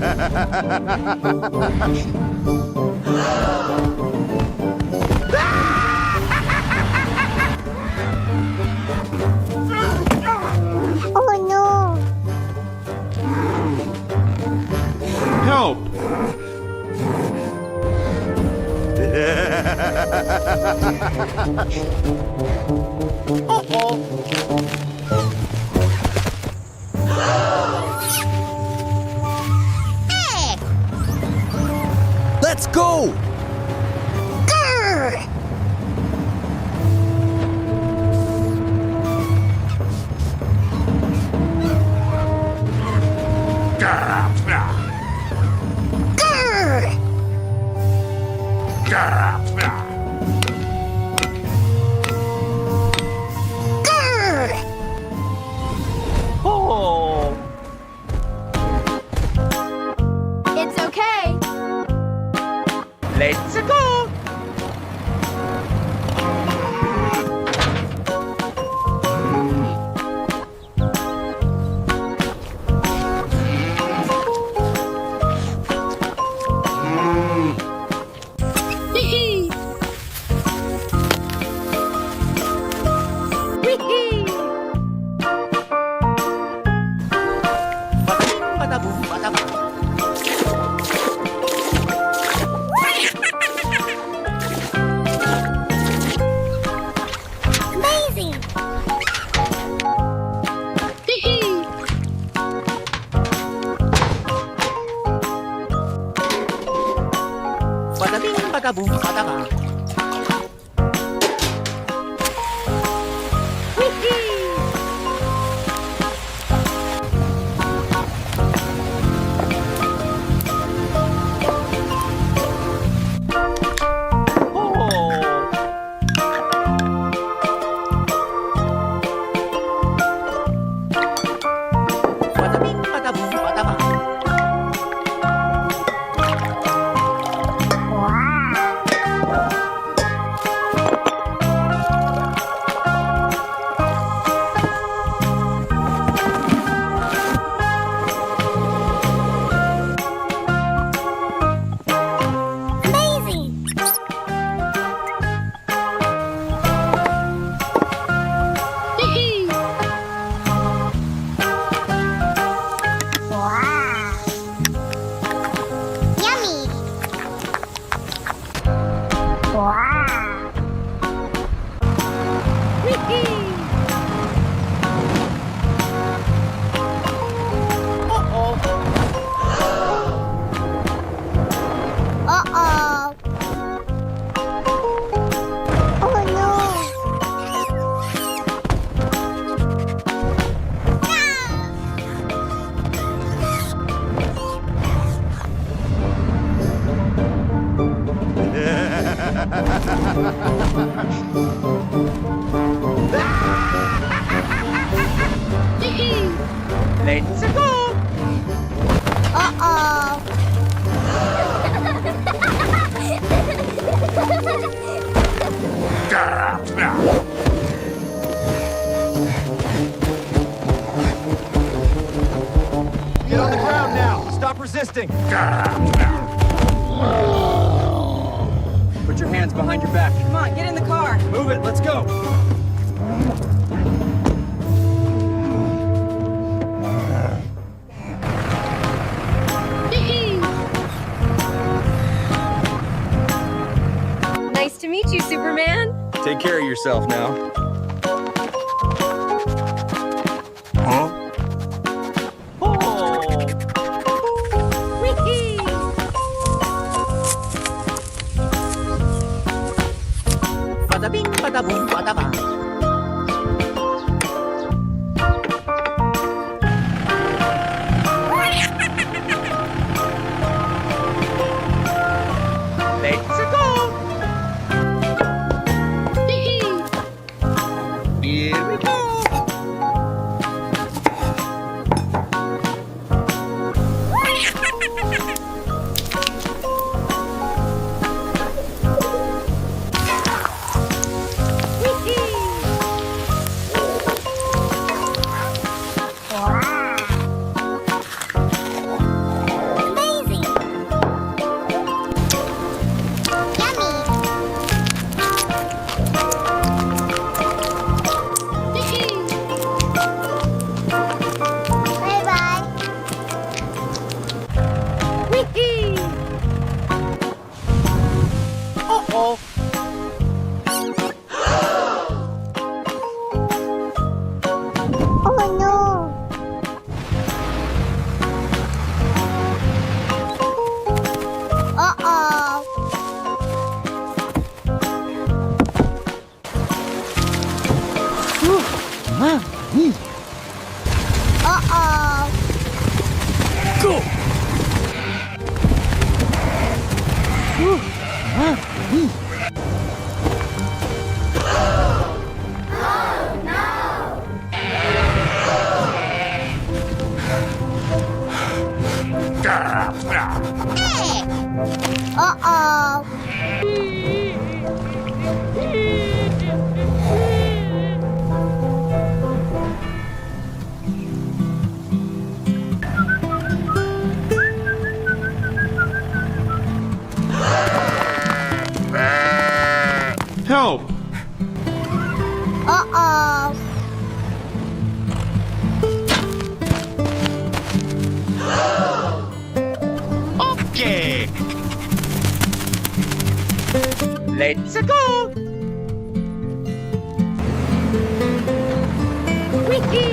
Oh no! Help! Hey! Let's go! Grr! Grr! Grr! Oh! It's okay. Let's go! Hee-hee. Wee-hee. Bada-bing, bada-boom, bada-bang. Amazing. Hee-hee. Bada-bing, bada-boom, bada-bang. Wee-hee. Oh! Bada-bing, bada-boom, bada-bang. Amazing. Hee-hee. Wow. Yummy. Wow. Wee-hee. Uh-oh. Oh no. Hee-hee. Let's go! Uh-oh. Get on the ground now. Stop resisting. Put your hands behind your back. Come on, get in the car. Move it. Let's go. Hee-hee. Nice to meet you, Superman. Take care of yourself now. Oh! Wee-hee. Bada-bing, bada-boom, bada-bang. Let's go! Hee-hee. Uh-oh. Help! Uh-oh. Okay. Let's go. Wiki.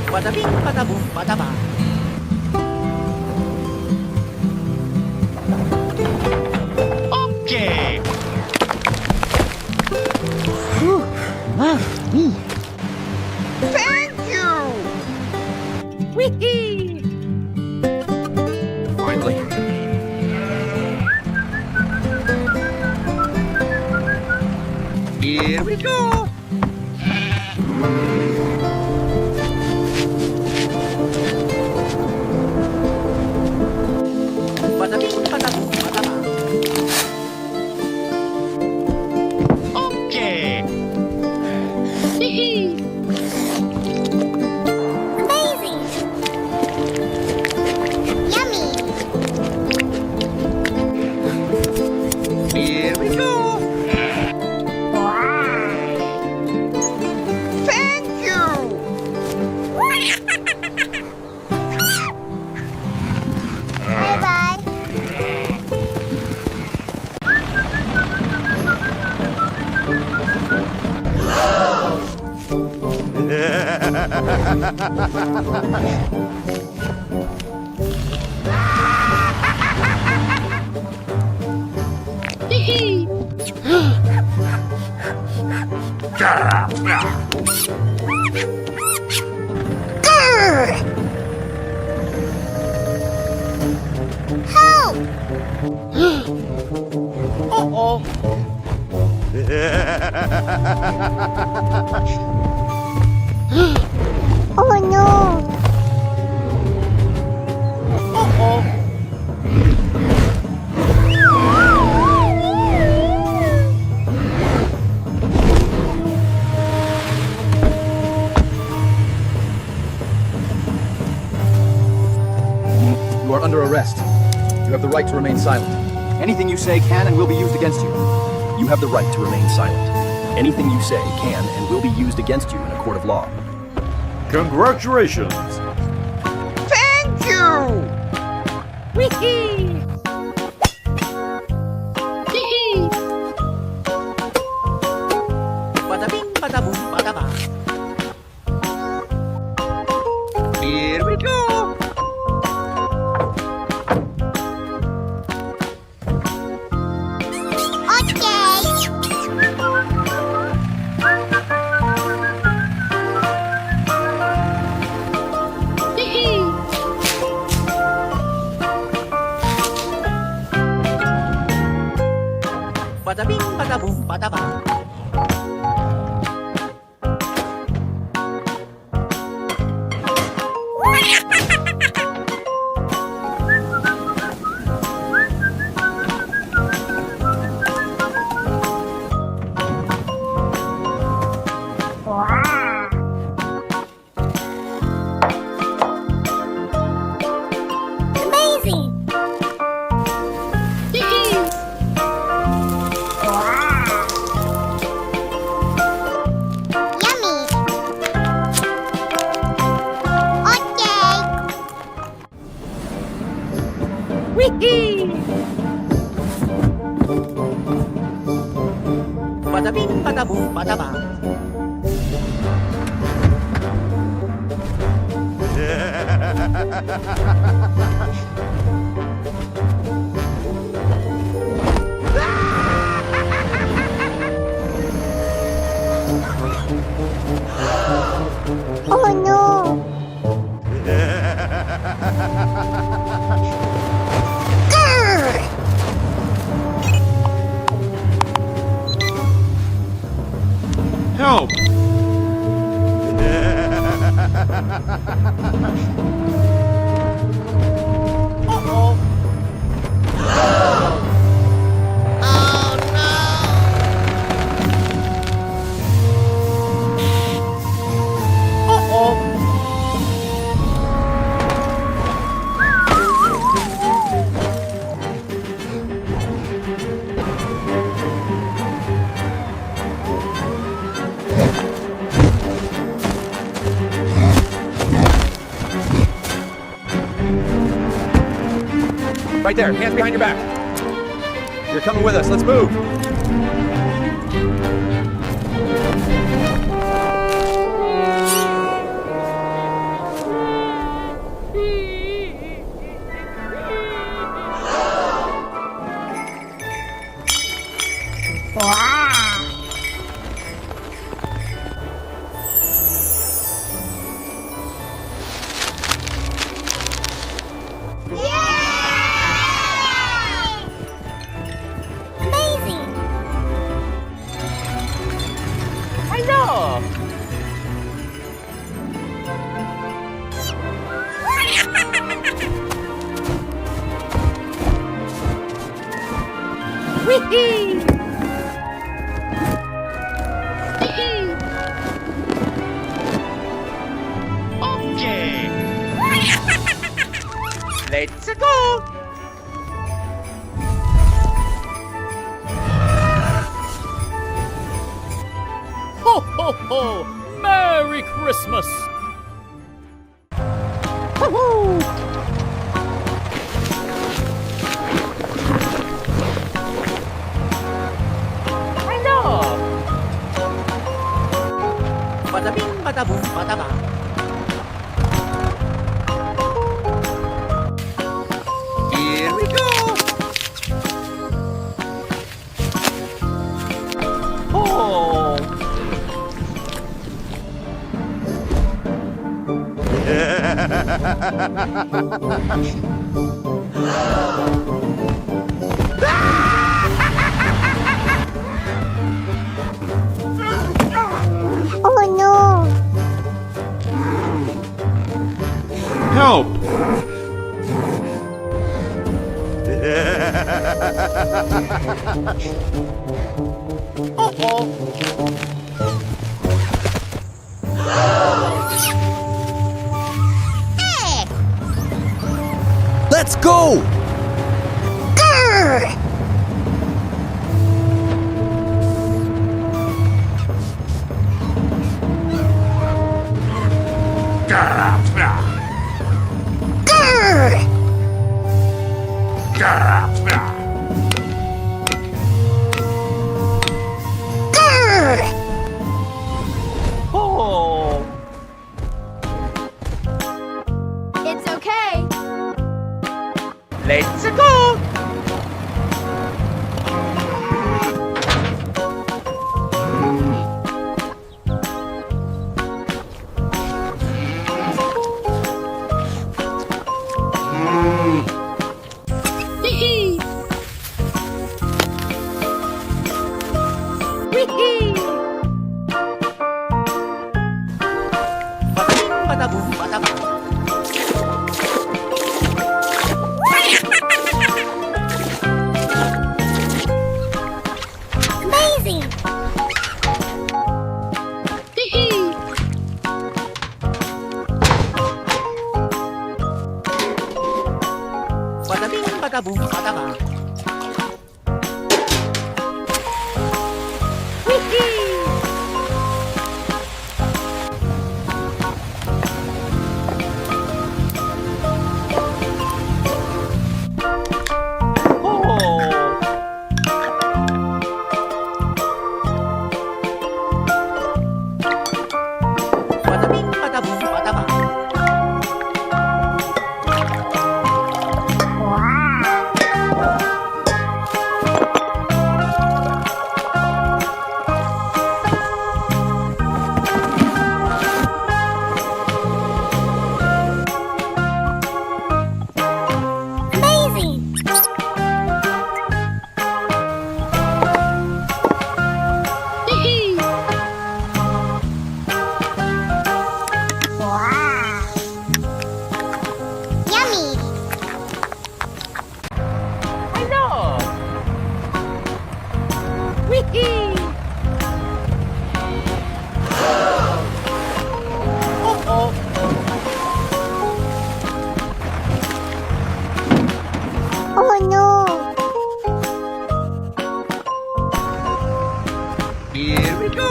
Bada bing, bada boom, bada bang. Okay. Thank you. Wiki. Finally. Here we go. Bada bing, bada boom, bada bang. Okay. Amazing. Yummy. Here we go. Thank you. Bye-bye. Grr. Help! Uh-oh. Oh no! Uh-oh. You are under arrest. You have the right to remain silent. Anything you say can and will be used against you. You have the right to remain silent. Anything you say can and will be used against you in a court of law. Congratulations! Thank you. Wiki! Bada bing, bada boom, bada bang. Here we go. Bada bing, bada boom, bada bang. Amazing! Yummy! Okay! Wiki! Bada bing, bada boom, bada bang. Oh no! Grr! Help! Right there, hands behind your back. You're coming with us, let's move. Amazing! I know! Whee! Okay! Let's go! Ho, ho, ho! Merry Christmas! Woohoo! I know! Bada bing, bada boom, bada ba. Here we go! Oh! Oh no! Help! Hey! Let's go! Grr! Grr! Grr! Oh! It's okay. Let's go! Whee! Bada bing, bada boom, bada ba. Amazing! Bada bing, bada boom, bada ba. Oh! Bada bing, bada boom, bada ba. Amazing! Here we go!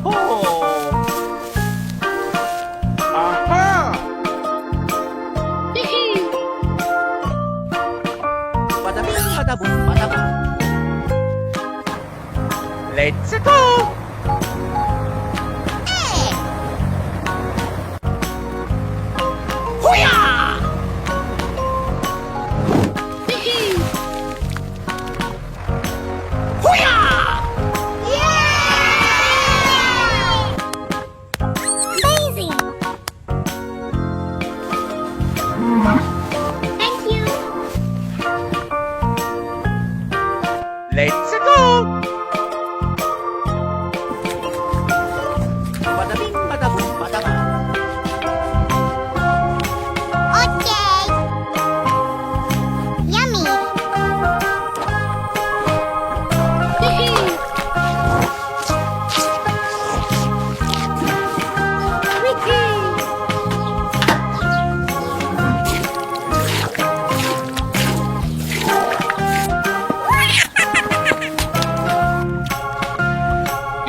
Oh! Aha! Bada bing, bada boom, bada bang. Let's go! Amazing! Thank you! Let's go! Bada bing, bada boom, bada bang. Okay! Yummy!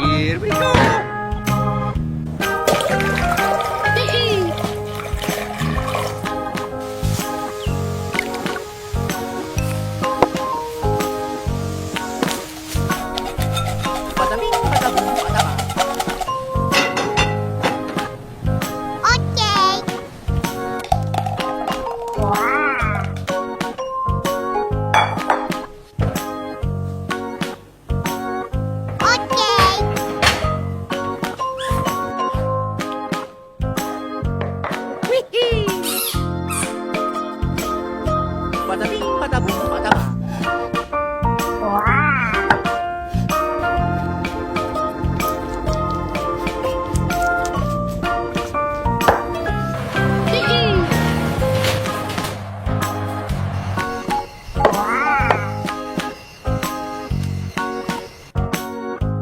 Here we go! Bada bing, bada boom, bada bang. Okay! Okay! Bada bing, bada boom, bada bang.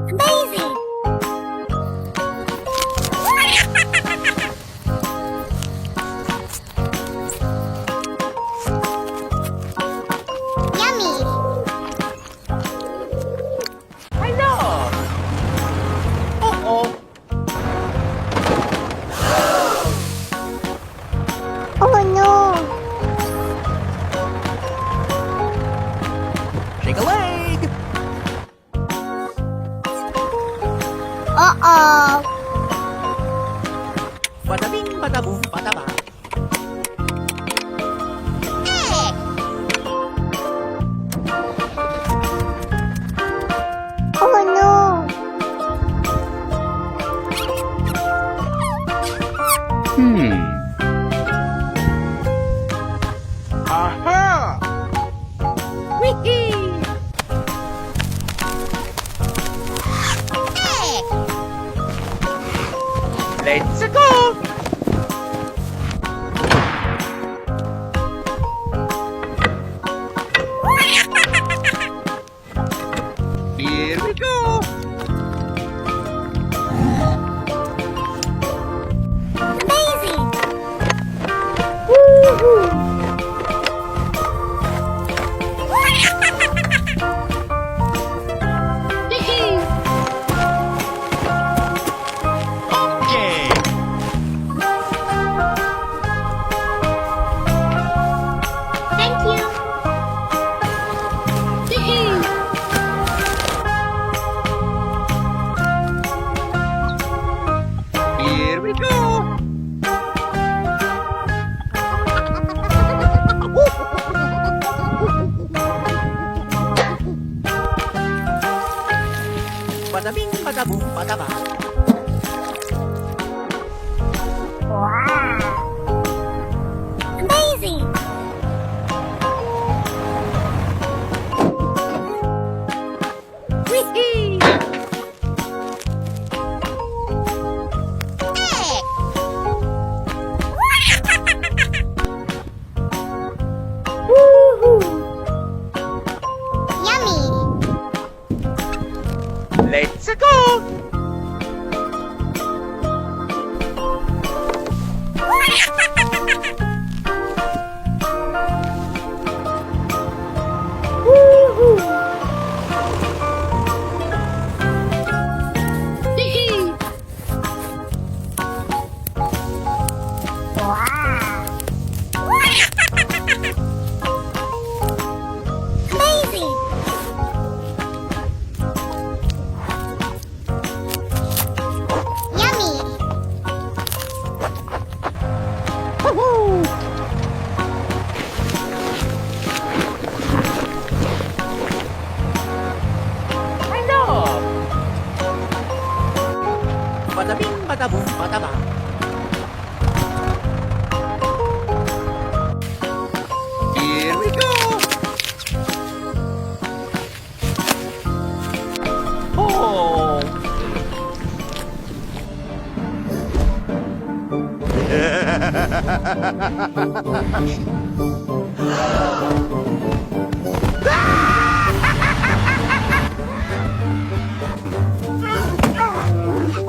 Amazing! Yummy! Hello! Uh-oh! Oh no! Shake a leg! Uh-oh! Bada bing, bada boom, bada bang. Hey! Oh no! Aha! Hey! Let's go! Here we go! Amazing! Woohoo! Okay! Thank you! Here we go! Bada bing, bada boom, bada bang. Amazing! Hey! Woohoo! Yummy! Let's go!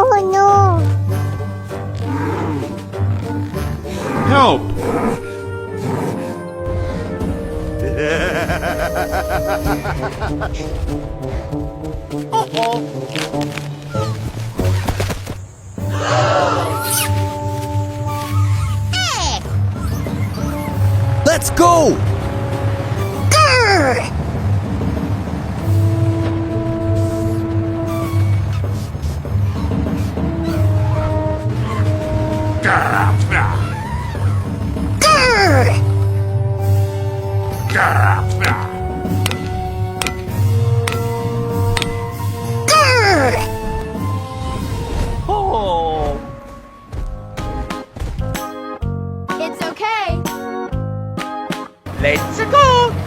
Oh no! Help! Hey! Let's go! Grr! Grr! Grr! Oh! It's okay. Let's go!